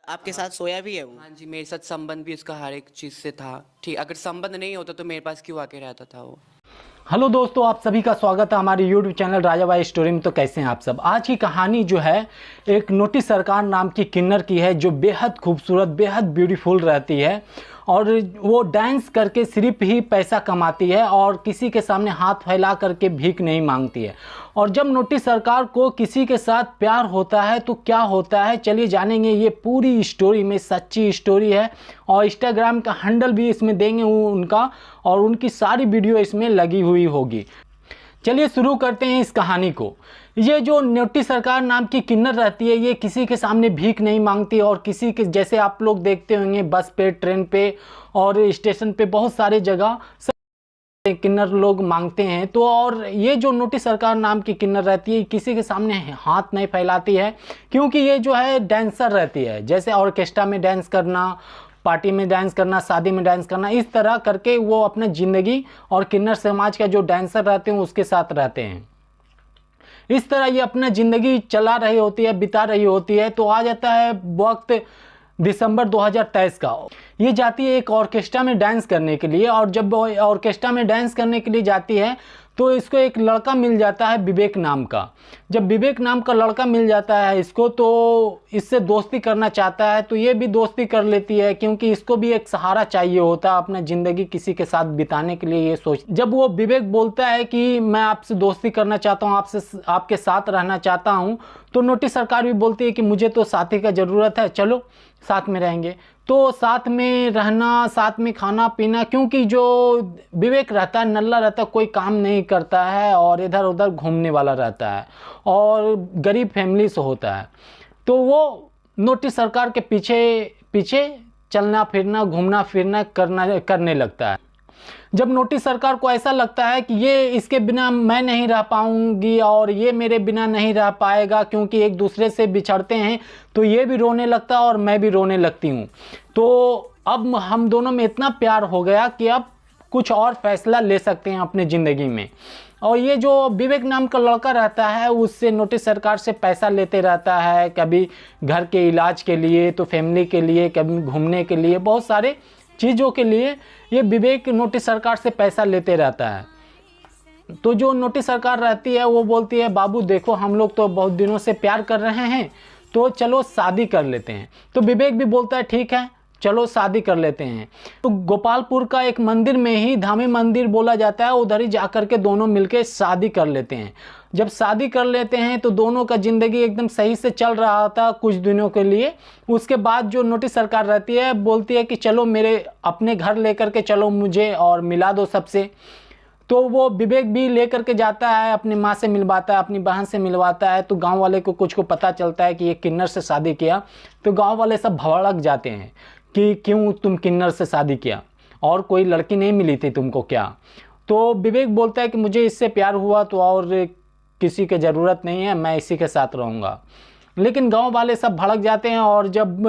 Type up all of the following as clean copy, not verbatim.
आपके साथ सोया भी है वो? हाँ जी, मेरे साथ संबंध भी उसका हर एक चीज़ से था। ठीक, अगर संबंध नहीं होता तो मेरे पास क्यों आके रहता था वो। हेलो दोस्तों, आप सभी का स्वागत है हमारे यूट्यूब चैनल राजा भाई स्टोरी में। तो कैसे हैं आप सब? आज की कहानी जो है एक नोटी सरकार नाम की किन्नर की है, जो बेहद खूबसूरत, बेहद ब्यूटीफुल रहती है और वो डांस करके सिर्फ ही पैसा कमाती है और किसी के सामने हाथ फैला करके भीख नहीं मांगती है। और जब नोटी सरकार को किसी के साथ प्यार होता है तो क्या होता है, चलिए जानेंगे। ये पूरी स्टोरी में सच्ची स्टोरी है और इंस्टाग्राम का हैंडल भी इसमें देंगे उनका, और उनकी सारी वीडियो इसमें लगी हुई होगी। चलिए शुरू करते हैं इस कहानी को। ये जो नोटी सरकार नाम की किन्नर रहती है, ये किसी के सामने भीख नहीं मांगती और किसी के जैसे आप लोग देखते होंगे बस पे, ट्रेन पे और स्टेशन पे बहुत सारे जगह किन्नर लोग मांगते हैं। तो और ये जो नोटी सरकार नाम की किन्नर रहती है, किसी के सामने हाथ नहीं फैलाती है, क्योंकि ये जो है डांसर रहती है। जैसे ऑर्केस्ट्रा में डांस करना, पार्टी में डांस करना, शादी में डांस करना, इस तरह करके वो अपना ज़िंदगी और किन्नर समाज का जो डांसर रहते हैं उसके साथ रहते हैं। इस तरह ये अपना ज़िंदगी चला रही होती है, बिता रही होती है। तो आ जाता है वक्त दिसंबर 2023 का। ये जाती है एक ऑर्केस्ट्रा में डांस करने के लिए, और जब ऑर्केस्ट्रा में डांस करने के लिए जाती है तो इसको एक लड़का मिल जाता है विवेक नाम का। जब विवेक नाम का लड़का मिल जाता है इसको, तो इससे दोस्ती करना चाहता है, तो ये भी दोस्ती कर लेती है, क्योंकि इसको भी एक सहारा चाहिए होता है अपना ज़िंदगी किसी के साथ बिताने के लिए। ये सोच, जब वो विवेक बोलता है कि मैं आपसे दोस्ती करना चाहता हूँ, आपसे आपके साथ रहना चाहता हूँ, तो नोटी सरकार भी बोलती है कि मुझे तो साथी का ज़रूरत है, चलो साथ में रहेंगे। तो साथ में रहना, साथ में खाना पीना, क्योंकि जो विवेक रहता है नल्ला रहता है, कोई काम नहीं करता है और इधर उधर घूमने वाला रहता है और गरीब फैमिली से होता है, तो वो नोटी सरकार के पीछे पीछे चलना फिरना, घूमना फिरना करने लगता है। जब नोटी सरकार को ऐसा लगता है कि ये इसके बिना मैं नहीं रह पाऊंगी और ये मेरे बिना नहीं रह पाएगा, क्योंकि एक दूसरे से बिछड़ते हैं, तो ये भी रोने लगता है और मैं भी रोने लगती हूँ। तो अब हम दोनों में इतना प्यार हो गया कि अब कुछ और फैसला ले सकते हैं अपने ज़िंदगी में। और ये जो विवेक नाम का लड़का रहता है उससे नोटी सरकार से पैसा लेते रहता है, कभी घर के इलाज के लिए, तो फैमिली के लिए, कभी घूमने के लिए, बहुत सारे चीज़ों के लिए ये विवेक नोटी सरकार से पैसा लेते रहता है। तो जो नोटी सरकार रहती है वो बोलती है, बाबू देखो हम लोग तो बहुत दिनों से प्यार कर रहे हैं, तो चलो शादी कर लेते हैं। तो विवेक भी बोलता है ठीक है, चलो शादी कर लेते हैं। तो गोपालपुर का एक मंदिर में ही, धामी मंदिर बोला जाता है, उधर ही जाकर के दोनों मिलके शादी कर लेते हैं। जब शादी कर लेते हैं तो दोनों का ज़िंदगी एकदम सही से चल रहा था कुछ दिनों के लिए। उसके बाद जो नोटी सरकार रहती है बोलती है कि चलो मेरे अपने घर लेकर के चलो मुझे और मिला दो सबसे। तो वो विवेक भी लेकर के जाता है, अपनी माँ से मिलवाता है, अपनी बहन से मिलवाता है। तो गांव वाले को कुछ को पता चलता है कि ये किन्नर से शादी किया, तो गांव वाले सब भड़क जाते हैं कि क्यों तुम किन्नर से शादी किया, और कोई लड़की नहीं मिली थी तुमको क्या? तो विवेक बोलता है कि मुझे इससे प्यार हुआ तो और किसी की ज़रूरत नहीं है, मैं इसी के साथ रहूँगा। लेकिन गांव वाले सब भड़क जाते हैं, और जब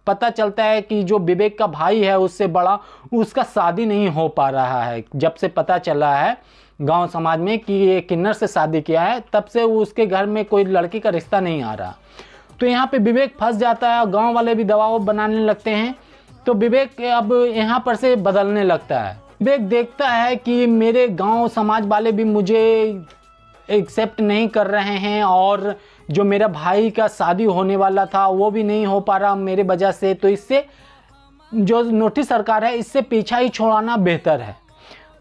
पता चलता है कि जो विवेक का भाई है उससे बड़ा, उसका शादी नहीं हो पा रहा है, जब से पता चला है गांव समाज में कि ये किन्नर से शादी किया है, तब से उसके घर में कोई लड़की का रिश्ता नहीं आ रहा। तो यहाँ पे विवेक फंस जाता है और गांव वाले भी दबाव बनाने लगते हैं। तो विवेक अब यहाँ पर से बदलने लगता है। विवेक देखता है कि मेरे गांव समाज वाले भी मुझे एक्सेप्ट नहीं कर रहे हैं, और जो मेरा भाई का शादी होने वाला था वो भी नहीं हो पा रहा मेरे वजह से, तो इससे जो नोटी सरकार है इससे पीछा ही छोड़ाना बेहतर है।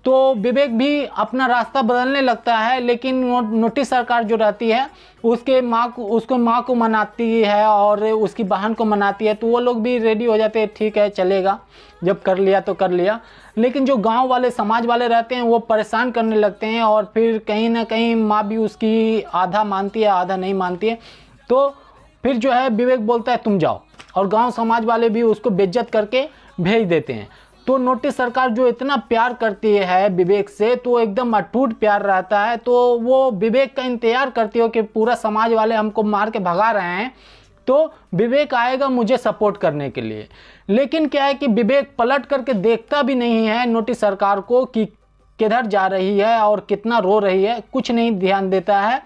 तो विवेक भी अपना रास्ता बदलने लगता है, लेकिन नोटी सरकार जो रहती है उसको माँ को मनाती है और उसकी बहन को मनाती है, तो वो लोग भी रेडी हो जाते हैं, ठीक है चलेगा, जब कर लिया तो कर लिया। लेकिन जो गांव वाले समाज वाले रहते हैं वो परेशान करने लगते हैं, और फिर कहीं ना कहीं माँ भी उसकी आधा मानती है आधा नहीं मानती है। तो फिर जो है विवेक बोलता है तुम जाओ, और गांव समाज वाले भी उसको बेइज्जत करके भेज देते हैं। तो नोटी सरकार जो इतना प्यार करती है विवेक से, तो एकदम अटूट प्यार रहता है, तो वो विवेक का इंतजार करती हो कि पूरा समाज वाले हमको मार के भगा रहे हैं, तो विवेक आएगा मुझे सपोर्ट करने के लिए। लेकिन क्या है कि विवेक पलट करके देखता भी नहीं है नोटी सरकार को कि किधर जा रही है और कितना रो रही है, कुछ नहीं ध्यान देता है।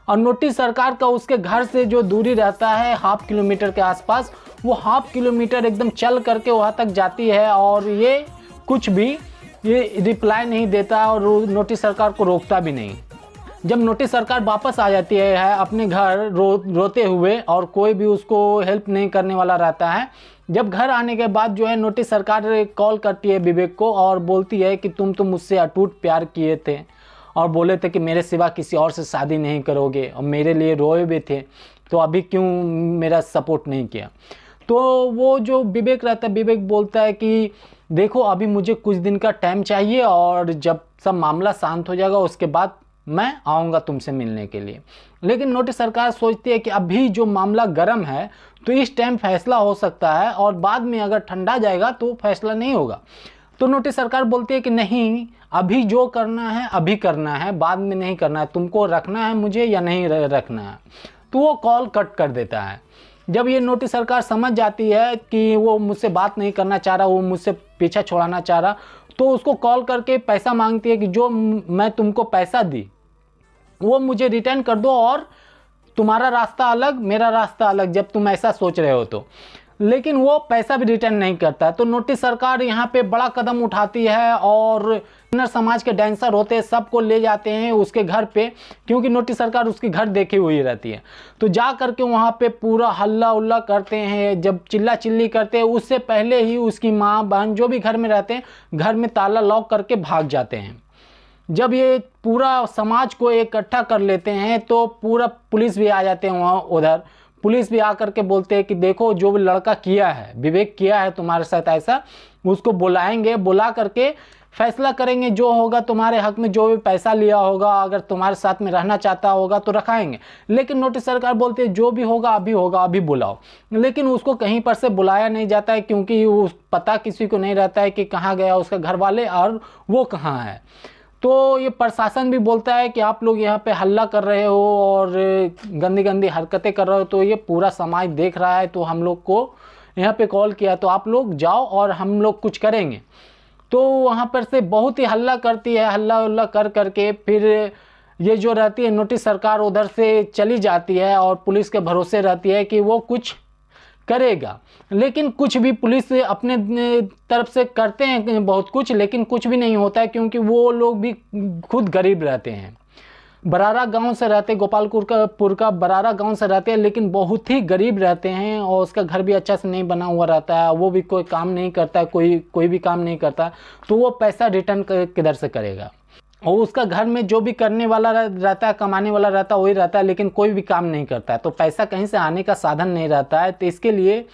और नोटिस सरकार का उसके घर से जो दूरी रहता है 1/2 किलोमीटर के आसपास, वो 1/2 किलोमीटर एकदम चल करके वहाँ तक जाती है और ये कुछ भी ये रिप्लाई नहीं देता और नोटिस सरकार को रोकता भी नहीं। जब नोटिस सरकार वापस आ जाती है अपने घर रोते हुए और कोई भी उसको हेल्प नहीं करने वाला रहता है, जब घर आने के बाद जो है नोटिस सरकार कॉल करती है विवेक को और बोलती है कि तुम तो मुझसे अटूट प्यार किए थे और बोले थे कि मेरे सिवा किसी और से शादी नहीं करोगे और मेरे लिए रोए भी थे, तो अभी क्यों मेरा सपोर्ट नहीं किया। तो वो जो विवेक रहता है, विवेक बोलता है कि देखो अभी मुझे कुछ दिन का टाइम चाहिए और जब सब मामला शांत हो जाएगा उसके बाद मैं आऊँगा तुमसे मिलने के लिए। लेकिन नोटिस सरकार सोचती है कि अभी जो मामला गर्म है तो इस टाइम फैसला हो सकता है और बाद में अगर ठंडा जाएगा तो फैसला नहीं होगा। तो नोटिस सरकार बोलती है कि नहीं, अभी जो करना है अभी करना है, बाद में नहीं करना है, तुमको रखना है मुझे या नहीं रखना है। तो वो कॉल कट कर देता है। जब ये नोटिस सरकार समझ जाती है कि वो मुझसे बात नहीं करना चाह रहा, वो मुझसे पीछा छोड़ाना चाह रहा, तो उसको कॉल करके पैसा मांगती है कि जो मैं तुमको पैसा दी वो मुझे रिटर्न कर दो और तुम्हारा रास्ता अलग मेरा रास्ता अलग, जब तुम ऐसा सोच रहे हो तो। लेकिन वो पैसा भी रिटर्न नहीं करता है। तो नोटिस सरकार यहाँ पे बड़ा कदम उठाती है और किन्नर समाज के डांसर होते हैं सबको ले जाते हैं उसके घर पे, क्योंकि नोटिस सरकार उसके घर देखी हुई रहती है। तो जा करके वहाँ पे पूरा हल्ला उल्ला करते हैं, जब चिल्ला चिल्ली करते हैं उससे पहले ही उसकी माँ बहन जो भी घर में रहते हैं घर में ताला लॉक करके भाग जाते हैं। जब ये पूरा समाज को इकट्ठा कर लेते हैं तो पूरा पुलिस भी आ जाते हैं वहाँ, उधर पुलिस भी आकर के बोलते हैं कि देखो जो लड़का किया है, विवेक किया है तुम्हारे साथ ऐसा, उसको बुलाएंगे, बुला करके फैसला करेंगे, जो होगा तुम्हारे हक में, जो भी पैसा लिया होगा अगर तुम्हारे साथ में रहना चाहता होगा तो रखाएंगे। लेकिन नोटिस सरकार बोलती है जो भी होगा अभी बुलाओ। लेकिन उसको कहीं पर से बुलाया नहीं जाता है क्योंकि उस पता किसी को नहीं रहता है कि कहाँ गया उसका घर वाले और वो कहाँ है। तो ये प्रशासन भी बोलता है कि आप लोग यहाँ पे हल्ला कर रहे हो और गंदी गंदी हरकतें कर रहे हो, तो ये पूरा समाज देख रहा है, तो हम लोग को यहाँ पे कॉल किया, तो आप लोग जाओ और हम लोग कुछ करेंगे। तो वहाँ पर से बहुत ही हल्ला करती है, हल्ला उल्ला कर करके फिर ये जो रहती है नोटिस सरकार उधर से चली जाती है और पुलिस के भरोसे रहती है कि वो कुछ करेगा। लेकिन कुछ भी पुलिस अपने तरफ से करते हैं बहुत कुछ, लेकिन कुछ भी नहीं होता है क्योंकि वो लोग भी खुद गरीब रहते हैं। बरारा गांव से रहते, गोपालपुर का बरारा गांव से रहते हैं, लेकिन बहुत ही गरीब रहते हैं और उसका घर भी अच्छा से नहीं बना हुआ रहता है, वो भी कोई काम नहीं करता है, कोई भी काम नहीं करता, तो वो पैसा रिटर्न किधर से करेगा। और उसका घर में जो भी करने वाला रहता है, कमाने वाला रहता है, वही रहता है, लेकिन कोई भी काम नहीं करता है, तो पैसा कहीं से आने का साधन नहीं रहता है। तो इसके लिए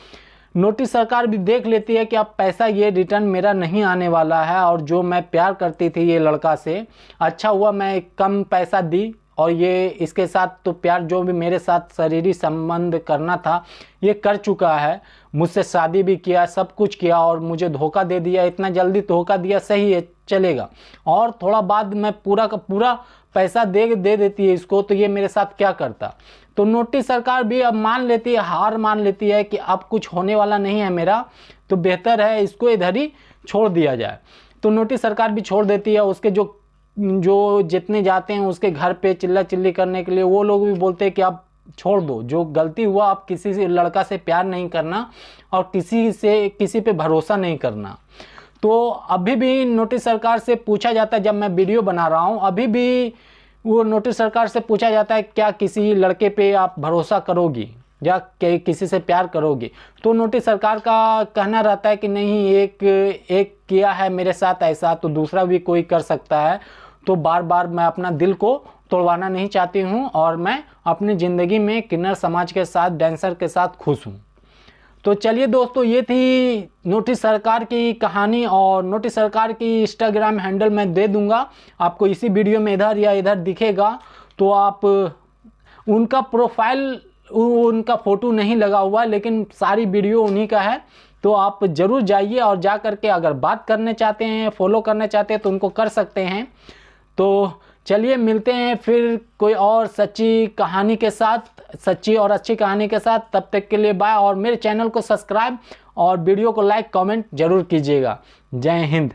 नोटिस सरकार भी देख लेती है कि अब पैसा ये रिटर्न मेरा नहीं आने वाला है और जो मैं प्यार करती थी ये लड़का से, अच्छा हुआ मैं कम पैसा दी और ये इसके साथ तो प्यार जो भी मेरे साथ शारीरिक संबंध करना था ये कर चुका है, मुझसे शादी भी किया, सब कुछ किया और मुझे धोखा दे दिया। इतना जल्दी धोखा दिया सही है, चलेगा, और थोड़ा बाद मैं पूरा का पूरा पैसा दे देती है इसको, तो ये मेरे साथ क्या करता। तो नोटिस सरकार भी अब मान लेती है, हार मान लेती है कि अब कुछ होने वाला नहीं है मेरा, तो बेहतर है इसको इधर ही छोड़ दिया जाए। तो नोटिस सरकार भी छोड़ देती है। उसके जो जितने जाते हैं उसके घर पे चिल्ला चिल्ली करने के लिए, वो लोग भी बोलते हैं कि आप छोड़ दो, जो गलती हुआ आप किसी से लड़का से प्यार नहीं करना और किसी पे भरोसा नहीं करना। तो अभी भी नोटिस सरकार से पूछा जाता है, जब मैं वीडियो बना रहा हूँ अभी भी वो नोटिस सरकार से पूछा जाता है क्या किसी लड़के पे आप भरोसा करोगी या किसी से प्यार करोगी। तो नोटिस सरकार का कहना रहता है कि नहीं, एक किया है मेरे साथ ऐसा तो दूसरा भी कोई कर सकता है, तो बार बार मैं अपना दिल को तोड़वाना नहीं चाहती हूँ और मैं अपनी ज़िंदगी में किन्नर समाज के साथ, डांसर के साथ खुश हूँ। तो चलिए दोस्तों, ये थी नोटिस सरकार की कहानी और नोटिस सरकार की इंस्टाग्राम हैंडल मैं दे दूंगा आपको, इसी वीडियो में इधर या इधर दिखेगा। तो आप उनका प्रोफाइल, उनका फ़ोटो नहीं लगा हुआ लेकिन सारी वीडियो उन्हीं का है, तो आप ज़रूर जाइए और जा करके अगर बात करने चाहते हैं, फॉलो करना चाहते हैं तो उनको कर सकते हैं। तो चलिए मिलते हैं फिर कोई और सच्ची कहानी के साथ, सच्ची और अच्छी कहानी के साथ। तब तक के लिए बाय, और मेरे चैनल को सब्सक्राइब और वीडियो को लाइक कमेंट जरूर कीजिएगा। जय हिंद।